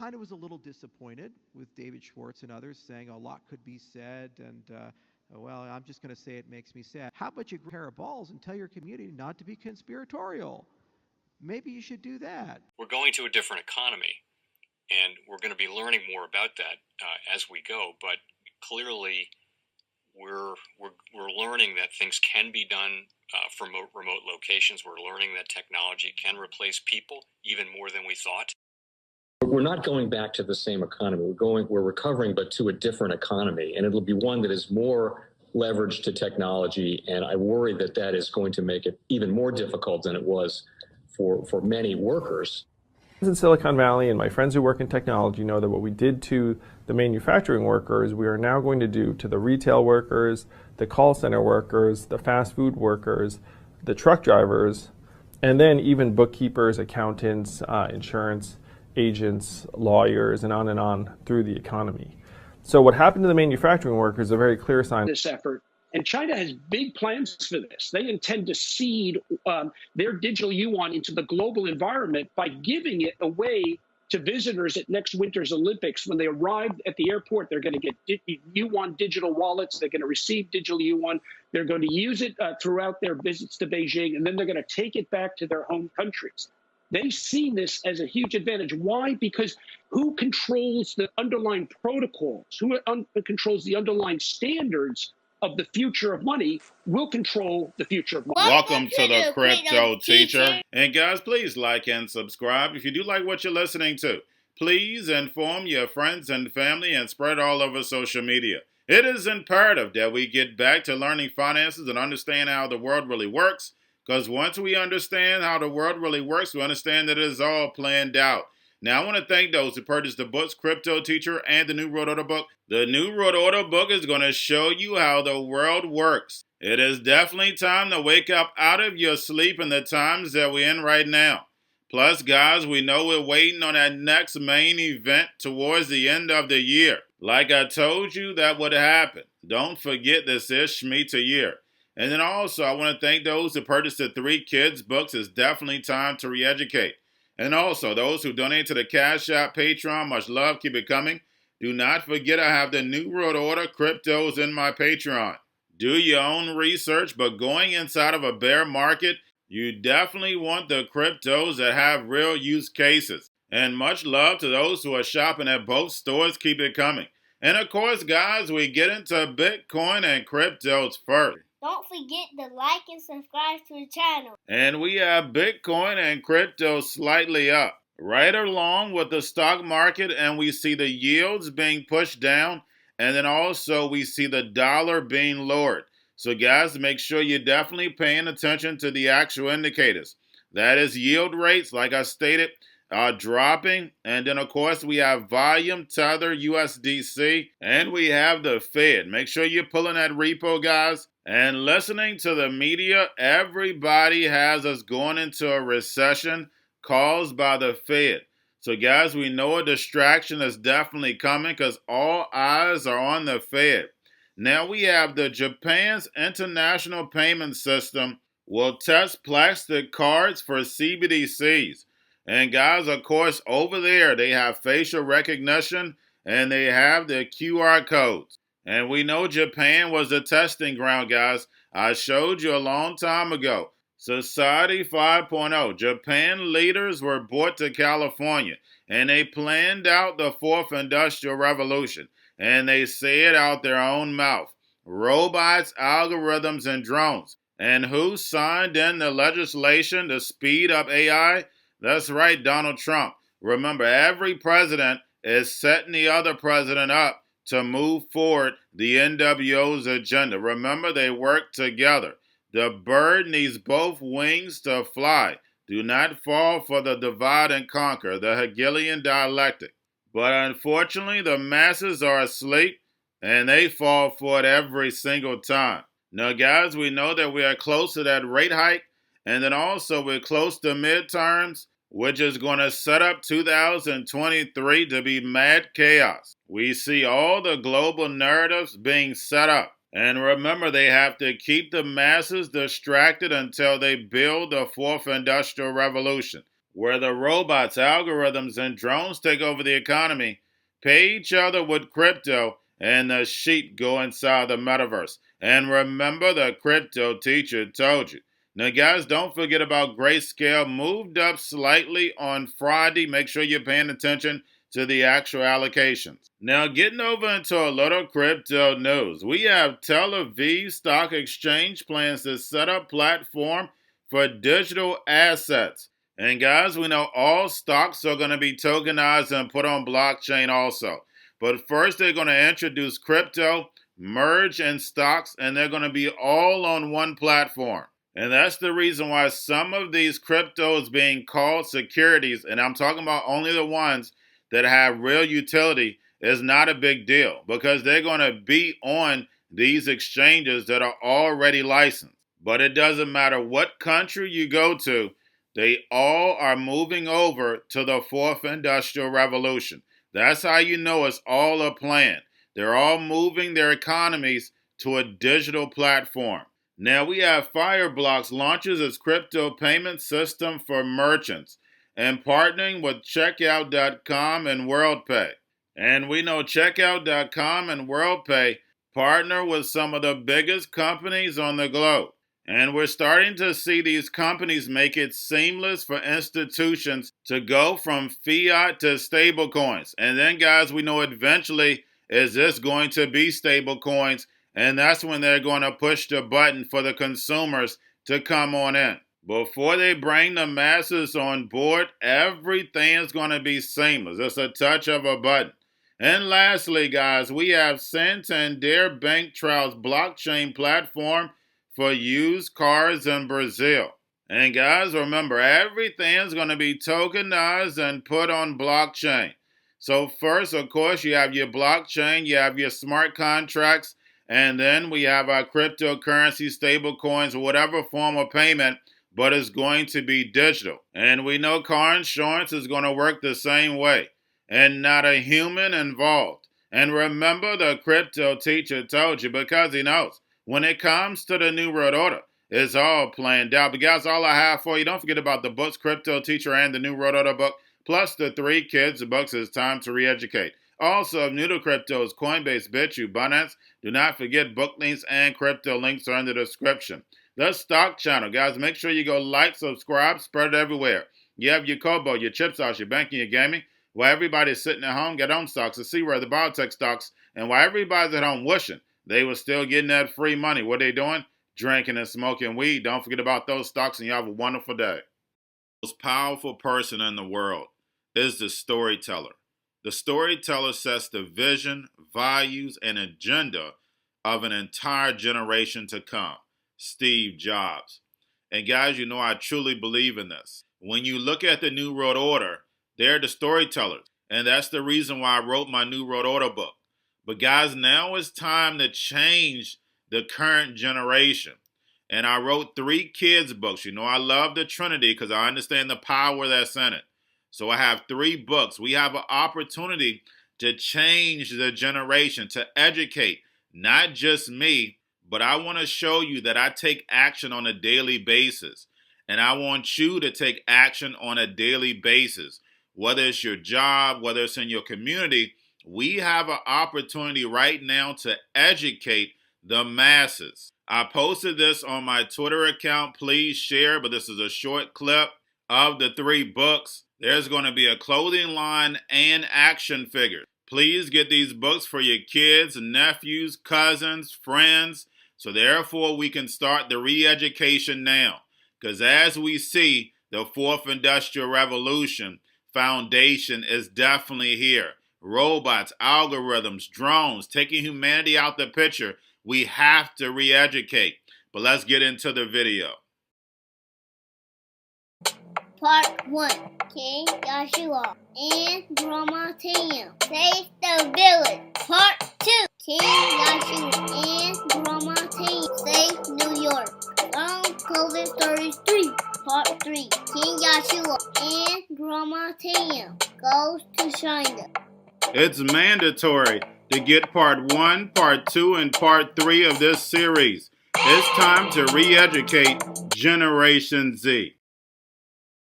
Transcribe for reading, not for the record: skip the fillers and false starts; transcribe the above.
kind of was a little disappointed with David Schwartz and others saying a lot could be said, and well, I'm just going to say it makes me sad. How about you grow a pair of balls and tell your community not to be conspiratorial? Maybe you should do that. We're going to a different economy, and we're going to be learning more about that as we go. But clearly, we're learning that things can be done from remote locations. We're learning that technology can replace people even more than we thought. We're not going back to the same economy. We're recovering, but to a different economy, and it'll be one that is more leveraged to technology. And I worry that that is going to make it even more difficult than it was for many workers. In Silicon Valley, and my friends who work in technology know that what we did to the manufacturing workers, we are now going to do to the retail workers, the call center workers, the fast food workers, the truck drivers, and then even bookkeepers, accountants, insurance agents, lawyers, and on through the economy. So what happened to the manufacturing workers is a very clear sign. This effort. And China has big plans for this. They intend to seed their digital yuan into the global environment by giving it away to visitors at next winter's Olympics. When they arrive at the airport, they're going to get yuan digital wallets. They're going to receive digital yuan. They're going to use it throughout their visits to Beijing, and then they're going to take it back to their home countries. They see this as a huge advantage. Why? Because who controls the underlying protocols, who controls the underlying standards of the future of money will control the future of money. Welcome to the Crypto Teacher. And guys, please like and subscribe. If you do like what you're listening to, please inform your friends and family and spread all over social media. It is imperative that we get back to learning finances and understand how the world really works. Because once we understand how the world really works, we understand that it is all planned out. Now, I want to thank those who purchased the books, Cryptoteacher and the New World Order book. The New World Order book is going to show you how the world works. It is definitely time to wake up out of your sleep in the times that we're in right now. Plus, guys, we know we're waiting on that next main event towards the end of the year. Like I told you, that would happen. Don't forget this is Shemitah year. And then also, I want to thank those who purchased the 3 Kids books. It's definitely time to re-educate. And also, those who donate to the Cash App, Patreon, much love, keep it coming. Do not forget I have the New World Order cryptos in my Patreon. Do your own research, but going inside of a bear market, you definitely want the cryptos that have real use cases. And much love to those who are shopping at both stores, keep it coming. And of course, guys, we get into Bitcoin and cryptos first. Don't forget to like and subscribe to the channel. And we have Bitcoin and crypto slightly up, right along with the stock market, and we see the yields being pushed down, and then also we see the dollar being lowered. So guys, make sure you're definitely paying attention to the actual indicators. That is yield rates, like I stated, are dropping. And then, of course, we have volume, tether, USDC, and we have the Fed. Make sure you're pulling that repo, guys. And listening to the media, everybody has us going into a recession caused by the Fed. So, guys, we know a distraction is definitely coming because all eyes are on the Fed. Now we have the Japan's international payment system will test plastic cards for CBDCs. And, guys, of course, over there, they have facial recognition and they have the QR codes. And we know Japan was a testing ground, guys. I showed you a long time ago. Society 5.0. Japan leaders were brought to California. And they planned out the 4th Industrial Revolution. And they say it out their own mouth. Robots, algorithms, and drones. And who signed in the legislation to speed up AI? That's right, Donald Trump. Remember, every president is setting the other president up to move forward the NWO's agenda. Remember, they work together. The bird needs both wings to fly. Do not fall for the divide and conquer, the Hegelian dialectic. But unfortunately, the masses are asleep, and they fall for it every single time. Now, guys, we know that we are close to that rate hike, and then also we're close to midterms, which is going to set up 2023 to be mad chaos. We see all the global narratives being set up. And remember, they have to keep the masses distracted until they build the 4th Industrial Revolution. where the robots, algorithms, and drones take over the economy, pay each other with crypto, and the sheep go inside the metaverse. And remember, the crypto teacher told you. Now, guys, don't forget about Grayscale. Moved up slightly on Friday. Make sure you're paying attention to the actual allocations. Now, getting over into a little crypto news. We have Tel Aviv Stock Exchange plans to set up platform for digital assets. And guys, we know all stocks are going to be tokenized and put on blockchain also. But first, they're going to introduce crypto, merge, and stocks, and they're going to be all on one platform. And that's the reason why some of these cryptos being called securities, and I'm talking about only the ones that have real utility, is not a big deal because they're going to be on these exchanges that are already licensed. But it doesn't matter what country you go to, they all are moving over to the fourth industrial revolution. That's how you know it's all a plan. They're all moving their economies to a digital platform. Now we have Fireblocks launches its crypto payment system for merchants and partnering with Checkout.com and WorldPay. And we know Checkout.com and WorldPay partner with some of the biggest companies on the globe. And we're starting to see these companies make it seamless for institutions to go from fiat to stable coins. And then, guys, we know eventually is this going to be stable coins, and that's when they're going to push the button for the consumers to come on in. Before they bring the masses on board, everything is going to be seamless. It's a touch of a button. And lastly, guys, we have Santander Bank trials blockchain platform for used cars in Brazil. And guys, remember, everything's going to be tokenized and put on blockchain. So first, of course, you have your blockchain, you have your smart contracts, and then we have our cryptocurrency, stable coins, whatever form of payment, but it's going to be digital. And we know car insurance is going to work the same way, and not a human involved. And remember, the crypto teacher told you because he knows when it comes to the New World Order, it's all planned out. But guys, all I have for you, don't forget about the books, Crypto Teacher and the New World Order book, plus the 3 kids books. It's time to re-educate. Also, if new to cryptos, Coinbase, Bitrue, Binance, do not forget book links and crypto links are in the description. The stock channel, guys, make sure you go like, subscribe, spread it everywhere. You have your Kobo, your chip stocks, your banking, your gaming. While everybody's sitting at home, get on stocks to see where the biotech stocks, and while everybody's at home wishing they were still getting that free money, what they doing? Drinking and smoking weed. Don't forget about those stocks, and you have a wonderful day. The most powerful person in the world is the storyteller. The storyteller sets the vision, values, and agenda of an entire generation to come. Steve Jobs. And guys, you know I truly believe in this. When you look at the New World Order, they're the storytellers. And that's the reason why I wrote my New World Order book. But guys, now it's time to change the current generation. And I wrote 3 kids books. You know I love the Trinity because I understand the power that's in it. So I have 3 books. We have an opportunity to change the generation, to educate, not just me, but I want to show you that I take action on a daily basis. And I want you to take action on a daily basis. Whether it's your job, whether it's in your community, we have an opportunity right now to educate the masses. I posted this on my Twitter account. Please share, but this is a short clip of the 3 books. There's going to be a clothing line and action figures. Please get these books for your kids, nephews, cousins, friends, so therefore we can start the re-education now. Because as we see, the 4th Industrial Revolution foundation is definitely here. Robots, algorithms, drones, taking humanity out the picture. We have to re-educate. But let's get into the video. Part 1. King Joshua and Grandma Tam save the village. Part 2. King Joshua and Grandma Tam save New York. From COVID Stories 3. Part 3. King Joshua and Grandma Tam goes to China. It's mandatory to get part 1, part 2, and part 3 of this series. It's time to re-educate Generation Z.